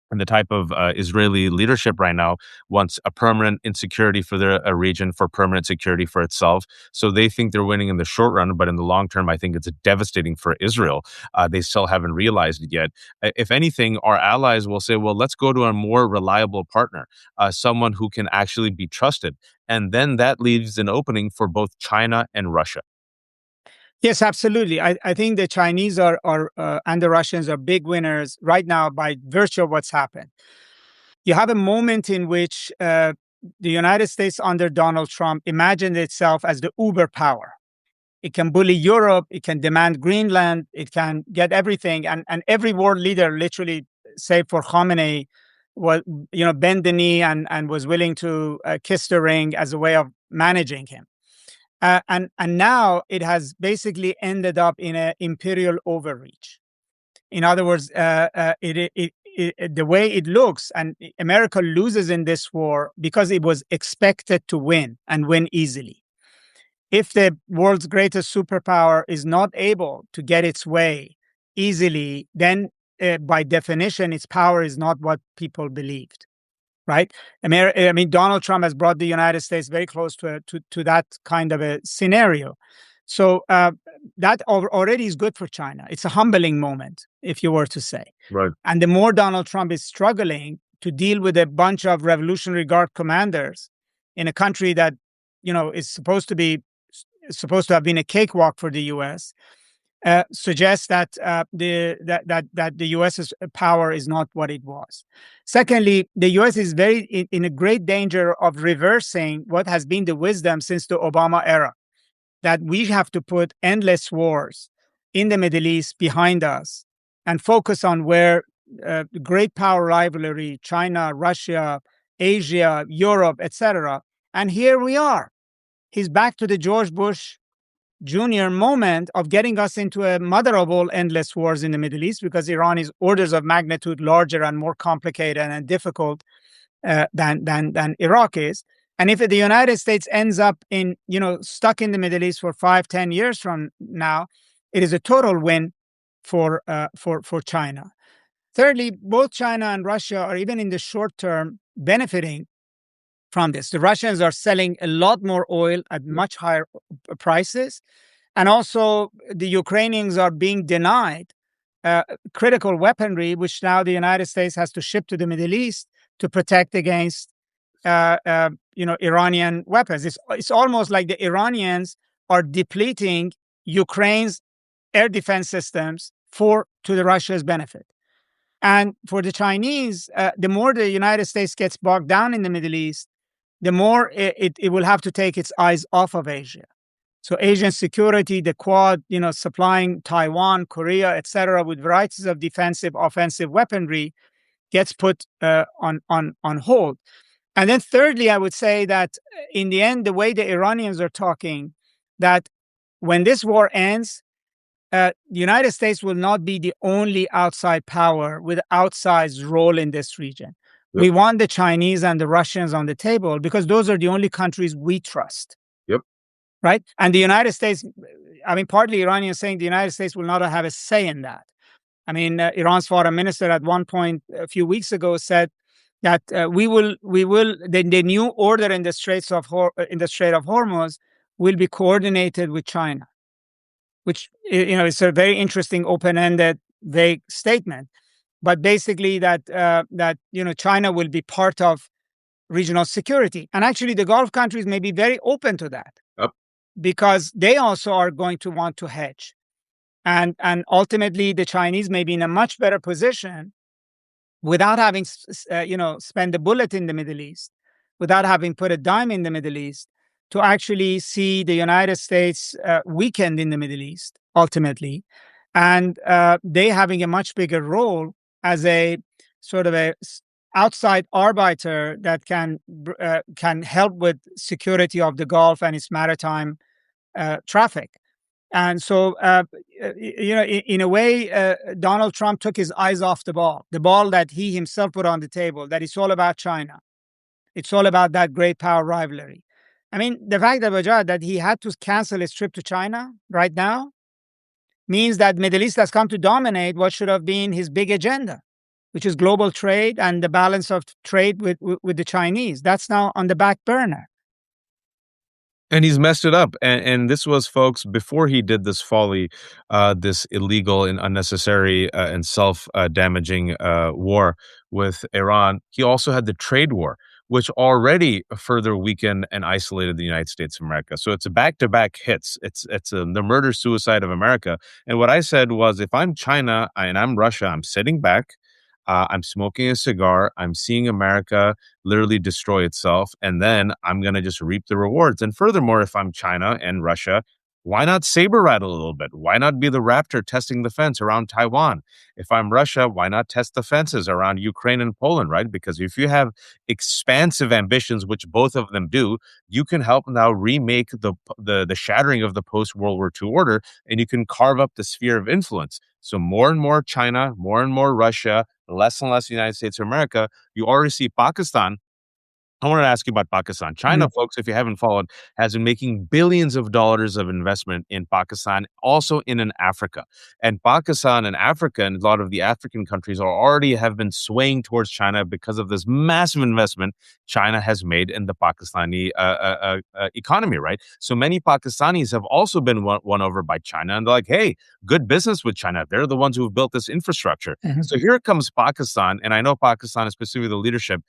And the type of Israeli leadership right now wants a permanent insecurity for their region, for permanent security for itself. So they think they're winning in the short run, but in the long term, I think it's devastating for Israel. They still haven't realized it yet. If anything, our allies will say, well, let's go to a more reliable partner, someone who can actually be trusted. And then that leaves an opening for both China and Russia. Yes, absolutely. I think the Chinese are and the Russians are big winners right now by virtue of what's happened. You have a moment in which the United States under Donald Trump imagined itself as the uber power. It can bully Europe, it can demand Greenland, it can get everything. And every world leader, literally, save for Khamenei, was bend the knee and was willing to kiss the ring as a way of managing him. And now it has basically ended up in an imperial overreach. In other words, the way it looks, and America loses in this war because it was expected to win and win easily. If the world's greatest superpower is not able to get its way easily, then by definition, its power is not what people believed. Right? I mean, Donald Trump has brought the United States very close to that kind of a scenario. So that already is good for China. It's a humbling moment, if you were to say. Right. And the more Donald Trump is struggling to deal with a bunch of Revolutionary Guard commanders in a country that is supposed to have been a cakewalk for the U.S., suggests that that the U.S.'s power is not what it was. Secondly, the U.S. is in a great danger of reversing what has been the wisdom since the Obama era, that we have to put endless wars in the Middle East behind us and focus on where great power rivalry, China, Russia, Asia, Europe, etc. And here we are. He's back to the George Bush Jr. moment of getting us into a mother of all endless wars in the Middle East, because Iran is orders of magnitude larger and more complicated and difficult than Iraq is. And if the United States ends up stuck in the Middle East for 5-10 years from now, it is a total win for China. Thirdly, both China and Russia are, even in the short term, benefiting from this. The Russians are selling a lot more oil at much higher prices. And also, the Ukrainians are being denied critical weaponry, which now the United States has to ship to the Middle East to protect against Iranian weapons. It's almost like the Iranians are depleting Ukraine's air defense systems to the Russia's benefit. And for the Chinese, the more the United States gets bogged down in the Middle East, the more it will have to take its eyes off of Asia. So Asian security, the Quad, supplying Taiwan, Korea, etc., with varieties of defensive, offensive weaponry, gets put on hold. And then thirdly, I would say that in the end, the way the Iranians are talking, that when this war ends, the United States will not be the only outside power with outsized role in this region. Yep. We want the Chinese and the Russians on the table because those are the only countries we trust. Yep. Right? And the United States, partly Iranians saying the United States will not have a say in that. Iran's foreign minister at one point a few weeks ago said that the new order in the Strait of Hormuz will be coordinated with China, which is a very interesting, open-ended, vague statement. But basically, that China will be part of regional security, and actually, the Gulf countries may be very open to that, because they also are going to want to hedge, and ultimately, the Chinese may be in a much better position without having spent a bullet in the Middle East, without having put a dime in the Middle East, to actually see the United States weakened in the Middle East, ultimately, and they having a much bigger role as a sort of a outside arbiter that can help with security of the Gulf and its maritime traffic. And so, in a way, Donald Trump took his eyes off the ball that he himself put on the table, that it's all about China. It's all about that great power rivalry. The fact that he had to cancel his trip to China right now means that Middle East has come to dominate what should have been his big agenda, which is global trade and the balance of trade with the Chinese. That's now on the back burner. And he's messed it up. And this was, folks, before he did this folly, this illegal and unnecessary and self-damaging war with Iran. He also had the trade war, which already further weakened and isolated the United States of America. So it's a back-to-back hits. It's the murder-suicide of America. And what I said was, if I'm China and I'm Russia, I'm sitting back, I'm smoking a cigar, I'm seeing America literally destroy itself, and then I'm going to just reap the rewards. And furthermore, if I'm China and Russia, why not saber rattle a little bit? Why not be the raptor testing the fence around Taiwan? If I'm Russia, why not test the fences around Ukraine and Poland, right? Because if you have expansive ambitions, which both of them do, you can help now remake the shattering of the post-World War II order, and you can carve up the sphere of influence. So more and more China, more and more Russia, less and less United States of America. You already see Pakistan. I wanted to ask you about Pakistan. China, folks, if you haven't followed, has been making billions of dollars of investment in Pakistan, also in Africa. And Pakistan and Africa and a lot of the African countries already have been swaying towards China because of this massive investment China has made in the Pakistani economy, right? So many Pakistanis have also been won over by China, and they're like, hey, good business with China. They're the ones who have built this infrastructure. So here comes Pakistan, and I know Pakistan, specifically the leadership,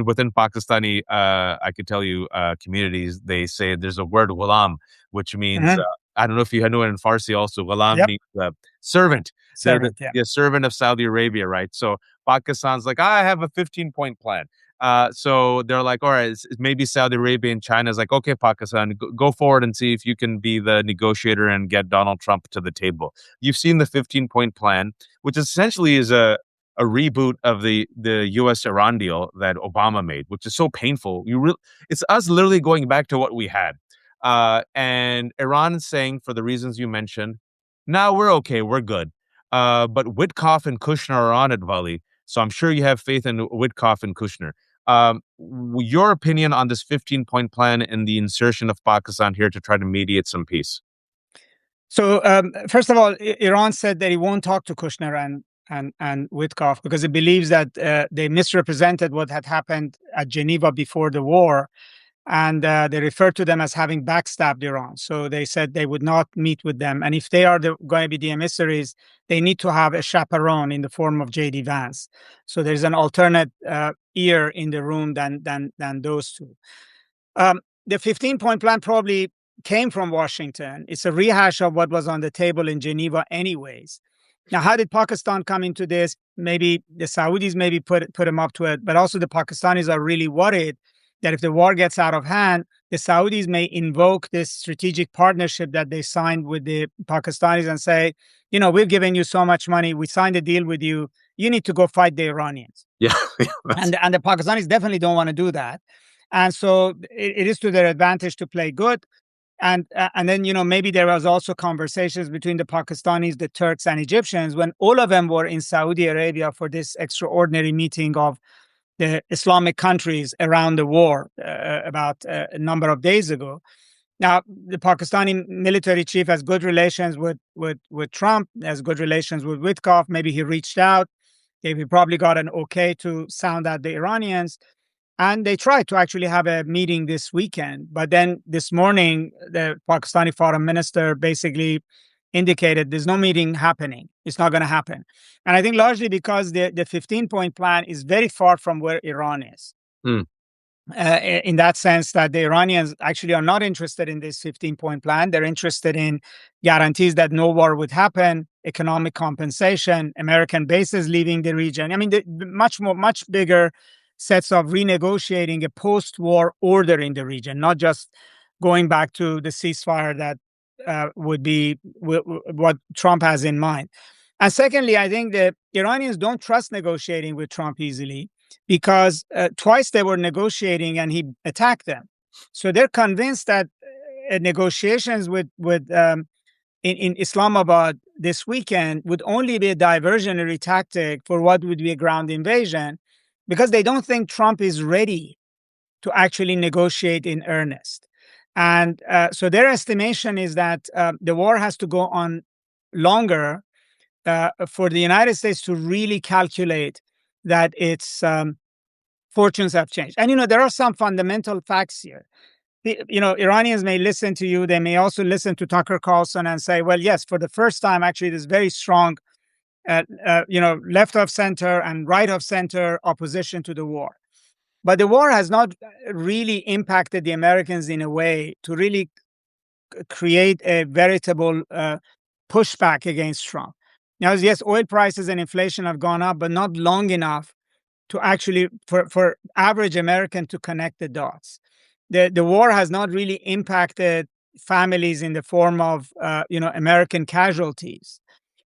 within Pakistani, I could tell you, communities, they say there's a word ghulam, which means I don't know if you know it in Farsi also. Ghulam Yep. means servant. They're Servant. Yeah. the servant of Saudi Arabia, right? So Pakistan's like, I have a 15-point plan. So they're like, all right, maybe Saudi Arabia and China's like, okay, Pakistan, go forward and see if you can be the negotiator and get Donald Trump to the table. You've seen the 15-point plan, which essentially is a reboot of the U.S. Iran deal that Obama made, which is so painful. It's us literally going back to what we had. And Iran is saying, for the reasons you mentioned, now we're okay, we're good. But Witkoff and Kushner are on it, Vali. So I'm sure you have faith in Witkoff and Kushner. Your opinion on this 15-point plan and the insertion of Pakistan here to try to mediate some peace? So first of all, Iran said that it won't talk to Kushner and Witkoff because it believes that they misrepresented what had happened at Geneva before the war, and they referred to them as having backstabbed Iran. So they said they would not meet with them, and if they are going to be the emissaries, they need to have a chaperone in the form of J.D. Vance. So there's an alternate ear in the room than those two. The 15-point plan probably came from Washington. It's a rehash of what was on the table in Geneva, anyways. Now, how did Pakistan come into this? Maybe the Saudis maybe put them up to it, but also the Pakistanis are really worried that if the war gets out of hand, the Saudis may invoke this strategic partnership that they signed with the Pakistanis and say, we've given you so much money, we signed a deal with you, you need to go fight the Iranians. Yeah, and the Pakistanis definitely don't want to do that. And so it is to their advantage to play good. And then, maybe there was also conversations between the Pakistanis, the Turks, and Egyptians when all of them were in Saudi Arabia for this extraordinary meeting of the Islamic countries around the war about a number of days ago. Now, the Pakistani military chief has good relations with Trump, has good relations with Witkoff. Maybe he reached out. He probably got an okay to sound out the Iranians. And they tried to actually have a meeting this weekend. But then this morning, the Pakistani foreign minister basically indicated there's no meeting happening. It's not going to happen. And I think largely because the 15-point plan is very far from where Iran is. Hmm. In that sense that the Iranians actually are not interested in this 15-point plan. They're interested in guarantees that no war would happen, economic compensation, American bases leaving the region. I mean, much bigger sets of renegotiating a post-war order in the region, not just going back to the ceasefire that would be what Trump has in mind. And secondly, I think the Iranians don't trust negotiating with Trump easily because twice they were negotiating and he attacked them. So they're convinced that negotiations in Islamabad this weekend would only be a diversionary tactic for what would be a ground invasion because they don't think Trump is ready to actually negotiate in earnest. And so their estimation is that the war has to go on longer for the United States to really calculate that its fortunes have changed. And, there are some fundamental facts here. Iranians may listen to you. They may also listen to Tucker Carlson and say, well, yes, for the first time, actually, there's very strong, left of center and right of center opposition to the war. But the war has not really impacted the Americans in a way to really create a veritable pushback against Trump. Now, yes, oil prices and inflation have gone up, but not long enough to actually for average American to connect the dots. The war has not really impacted families in the form of American casualties.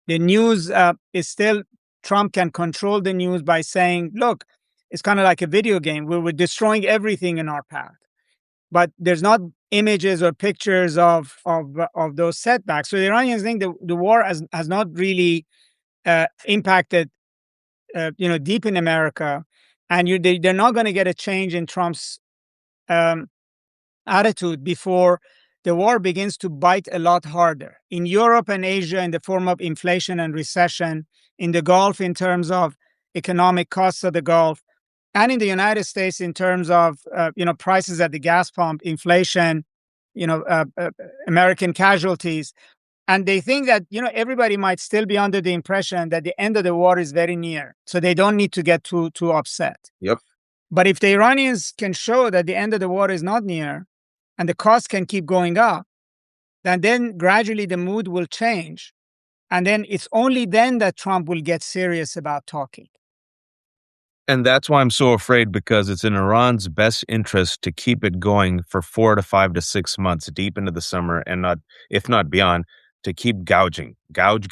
The news is still Trump can control the news by saying, "Look, it's kind of like a video game where we're destroying everything in our path." But there's not images or pictures of those setbacks. So the Iranians think the war has not really impacted deep in America, and they're not going to get a change in Trump's attitude before the war begins to bite a lot harder in Europe and Asia in the form of inflation and recession, in the Gulf in terms of economic costs of the Gulf, and in the United States in terms of prices at the gas pump, inflation, American casualties. And they think that everybody might still be under the impression that the end of the war is very near, so they don't need to get too upset. Yep. But if the Iranians can show that the end of the war is not near, and the cost can keep going up, and then gradually the mood will change. And then it's only then that Trump will get serious about talking. And that's why I'm so afraid, because it's in Iran's best interest to keep it going for 4 to 5 to 6 months deep into the summer, and not, if not beyond, to keep gouging, gouge,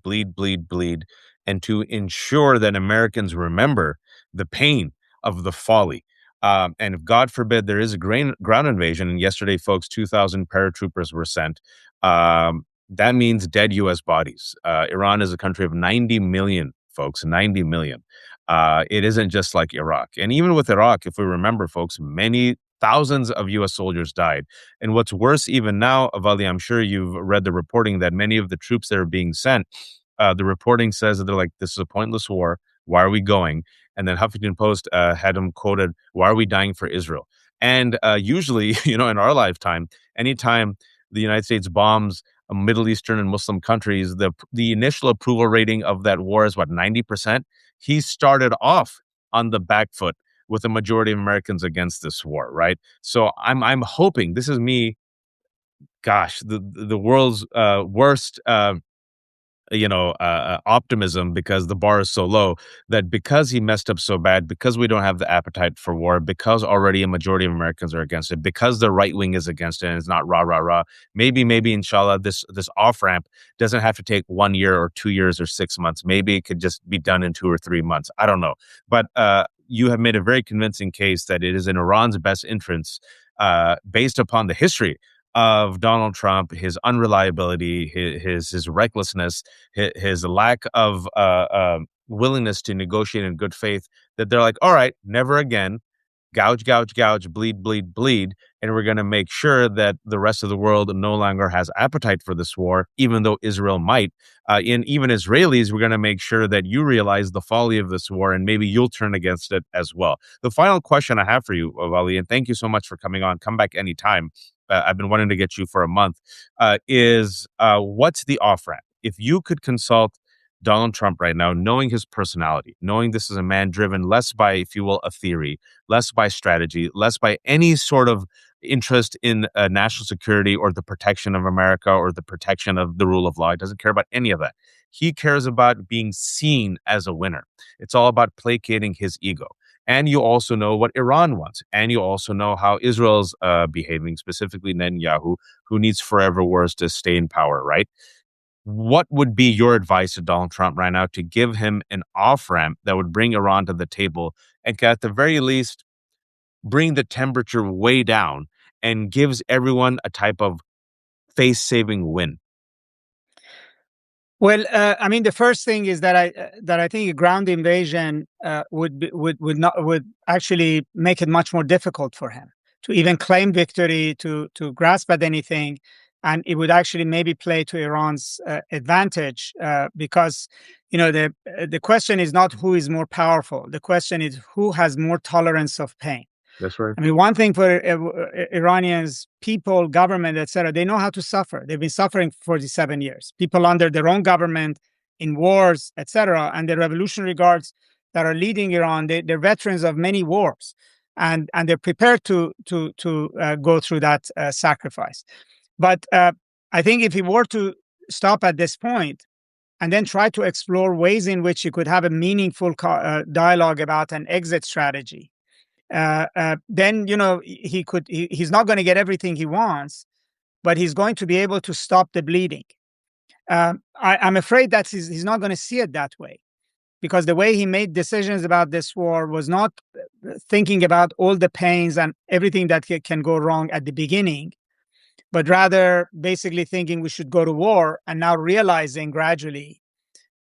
bleed, bleed, bleed, and to ensure that Americans remember the pain of the folly. And if God forbid there is a ground invasion, and yesterday, folks, 2,000 paratroopers were sent, that means dead U.S. bodies. Iran is a country of 90 million, folks, 90 million. It isn't just like Iraq. And even with Iraq, if we remember, folks, many thousands of U.S. soldiers died. And what's worse, even now, Vali, I'm sure you've read the reporting that many of the troops that are being sent, the reporting says that they're like, this is a pointless war. Why are we going? And then Huffington Post had them quoted, why are we dying for Israel? And usually, in our lifetime, anytime the United States bombs Middle Eastern and Muslim countries, the initial approval rating of that war is what, 90%? He started off on the back foot with a majority of Americans against this war, right? So I'm hoping, this is me, gosh, the world's worst optimism, because the bar is so low, that because he messed up so bad, because we don't have the appetite for war, because already a majority of Americans are against it, because the right wing is against it and it's not rah, rah, rah, maybe, inshallah, this off ramp doesn't have to take 1 year or 2 years or 6 months. Maybe it could just be done in 2 or 3 months. I don't know. But you have made a very convincing case that it is in Iran's best interest, based upon the history of Donald Trump, his unreliability, his recklessness, his lack of willingness to negotiate in good faith, that they're like, all right, never again. Gouge, bleed, bleed, bleed. And we're going to make sure that the rest of the world no longer has appetite for this war, even though Israel might. And even Israelis, we're going to make sure that you realize the folly of this war, and maybe you'll turn against it as well. The final question I have for you, Vali, and thank you so much for coming on. Come back anytime. I've been wanting to get you for a month, is what's the off-ramp? If you could consult Donald Trump right now, knowing his personality, knowing this is a man driven less by, if you will, a theory, less by strategy, less by any sort of interest in national security or the protection of America or the protection of the rule of law. He doesn't care about any of that. He cares about being seen as a winner. It's all about placating his ego. And you also know what Iran wants. And you also know how Israel's behaving, specifically Netanyahu, who needs forever wars to stay in power, right? What would be your advice to Donald Trump right now to give him an off-ramp that would bring Iran to the table and at the very least bring the temperature way down and gives everyone a type of face-saving win? Well, the first thing is that I think a ground invasion would actually make it much more difficult for him to even claim victory, to grasp at anything, and it would actually maybe play to Iran's advantage, because the question is not who is more powerful. The question is who has more tolerance of pain. That's right. One thing for Iranians, people, government, etc., they know how to suffer. They've been suffering for 47 years. People under their own government, in wars, etc., and the Revolutionary Guards that are leading Iran, they're veterans of many wars, and they're prepared to go through that sacrifice. But I think if he were to stop at this point and then try to explore ways in which he could have a meaningful dialogue about an exit strategy, then he's not going to get everything he wants, but he's going to be able to stop the bleeding. I'm afraid that he's not going to see it that way, because the way he made decisions about this war was not thinking about all the pains and everything that can go wrong at the beginning, but rather basically thinking we should go to war, and now realizing gradually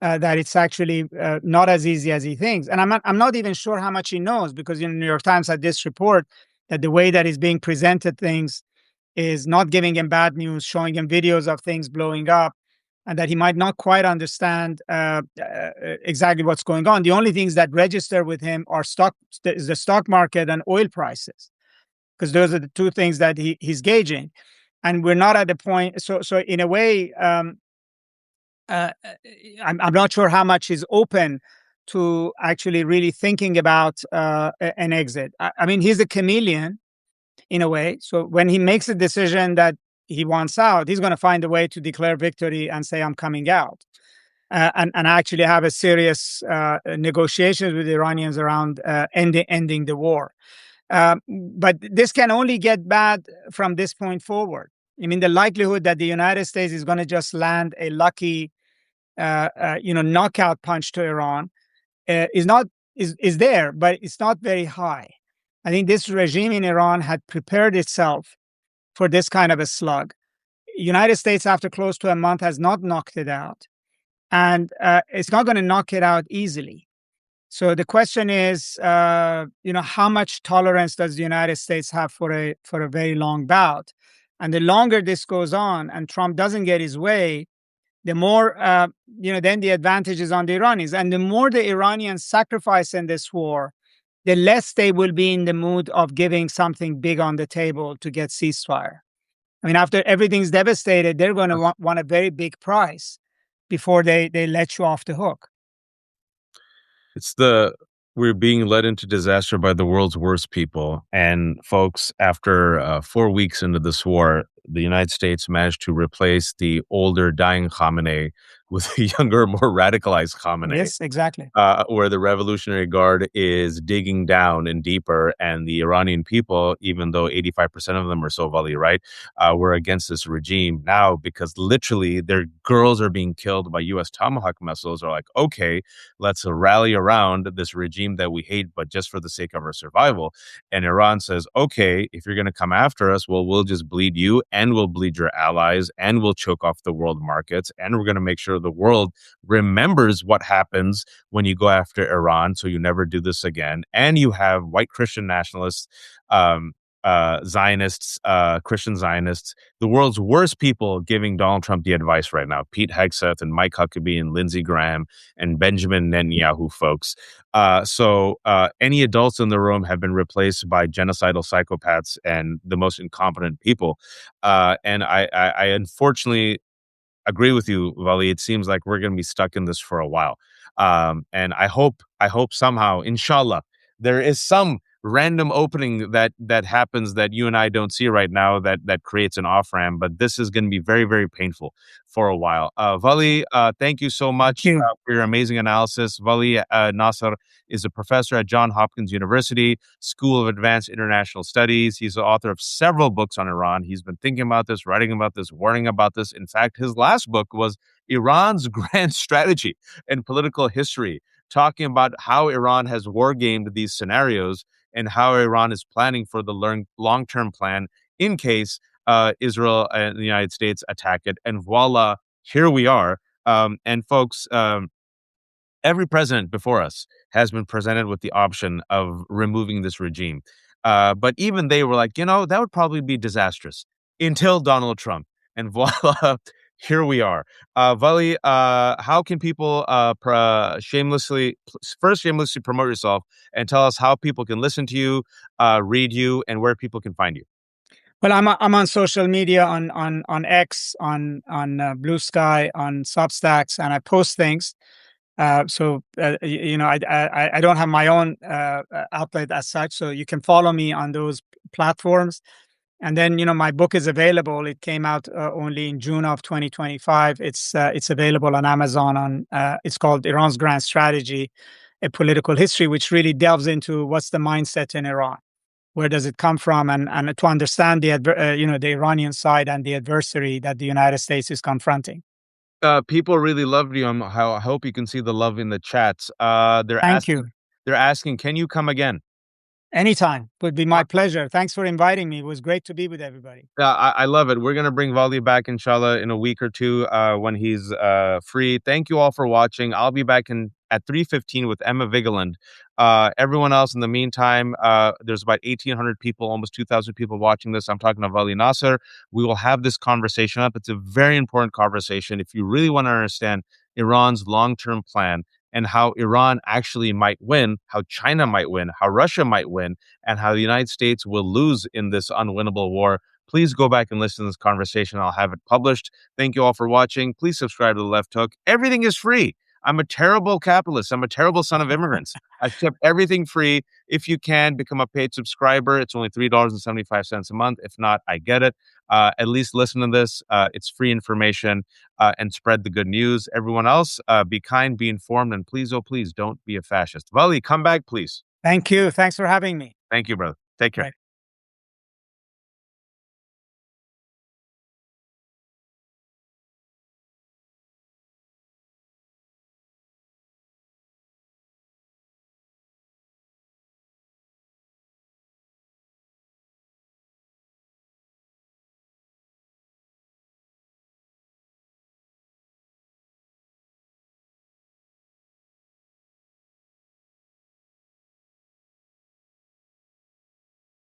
that it's actually not as easy as he thinks. And I'm not even sure how much he knows, because New York Times had this report that the way that he's being presented things is not giving him bad news, showing him videos of things blowing up, and that he might not quite understand exactly what's going on. The only things that register with him are the stock market and oil prices, because those are the two things that he's gauging. And we're not at the point. So in a way, I'm not sure how much is open to actually really thinking about an exit. He's a chameleon in a way. So when he makes a decision that he wants out, he's going to find a way to declare victory and say, I'm coming out. And actually have a serious negotiations with the Iranians around ending the war. But this can only get bad from this point forward. I mean, the likelihood that the United States is going to just land a lucky, knockout punch to Iran is not is there, but it's not very high. I think this regime in Iran had prepared itself for this kind of a slug. United States, after close to a month, has not knocked it out, and it's not going to knock it out easily. So the question is, how much tolerance does the United States have for a very long bout? And the longer this goes on, and Trump doesn't get his way, the more then the advantage is on the Iranians, and the more the Iranians sacrifice in this war, the less they will be in the mood of giving something big on the table to get ceasefire. I mean, after everything's devastated, they're going to want a very big price before they let you off the hook. It's we're being led into disaster by the world's worst people. And folks, after 4 weeks into this war, the United States managed to replace the older, dying Khamenei with a younger, more radicalized Khamenei. Yes, exactly. Where the Revolutionary Guard is digging down and deeper, and the Iranian people, even though 85% of them are Sovali, right, were against this regime now because literally their girls are being killed by U.S. Tomahawk missiles. Are like, okay, let's rally around this regime that we hate, but just for the sake of our survival. And Iran says, okay, if you're going to come after us, well, we'll just bleed you, and we'll bleed your allies, and we'll choke off the world markets, and we're going to make sure the world remembers what happens when you go after Iran, so you never do this again. And you have white Christian nationalists, Zionists, Christian Zionists, the world's worst people giving Donald Trump the advice right now. Pete Hegseth and Mike Huckabee and Lindsey Graham and Benjamin Netanyahu folks. So any adults in the room have been replaced by genocidal psychopaths and the most incompetent people. And I unfortunately agree with you, Vali. It seems like we're going to be stuck in this for a while. And I hope somehow, inshallah, there is some random opening that happens that you and I don't see right now that creates an off ramp. But this is going to be very, very painful for a while. Vali, thank you so much for your amazing analysis. Vali Nasr is a professor at Johns Hopkins University School of Advanced International Studies. He's the author of several books on Iran. He's been thinking about this, writing about this, warning about this. In fact, his last book was Iran's Grand Strategy and Political History, talking about how Iran has wargamed these scenarios and how Iran is planning for the long-term plan in case Israel and the United States attack it. And voila, here we are. And folks, every president before us has been presented with the option of removing this regime. But even they were like, that would probably be disastrous until Donald Trump. And voila, here we are. Vali, how can people shamelessly promote yourself and tell us how people can listen to you, read you, and where people can find you? Well, I'm on social media, on X, on Blue Sky, on Substacks, and I post things. I don't have my own outlet as such, so you can follow me on those platforms. And then, my book is available. It came out only in June of 2025. It's available on Amazon. It's called Iran's Grand Strategy, a Political History, which really delves into what's the mindset in Iran, where does it come from, and to understand the Iranian side and the adversary that the United States is confronting. People really loved you. I hope you can see the love in the chats. Thank you. They're asking, can you come again? Anytime. Would be my pleasure. Thanks for inviting me. It was great to be with everybody. I love it. We're going to bring Vali back, inshallah, in a week or two when he's free. Thank you all for watching. I'll be back at 3:15 with Emma Vigeland. Everyone else, in the meantime, there's about 1,800 people, almost 2,000 people watching this. I'm talking to Vali Nasr. We will have this conversation up. It's a very important conversation. If you really want to understand Iran's long-term plan and how Iran actually might win, how China might win, how Russia might win, and how the United States will lose in this unwinnable war, please go back and listen to this conversation. I'll have it published. Thank you all for watching. Please subscribe to The Left Hook. Everything is free. I'm a terrible capitalist. I'm a terrible son of immigrants. I've kept everything free. If you can become a paid subscriber, it's only $3.75 a month. If not, I get it. At least listen to this. It's free information, and spread the good news. Everyone else, be kind, be informed, and please, oh, please don't be a fascist. Vali, come back, please. Thank you. Thanks for having me. Thank you, brother. Take care. Right.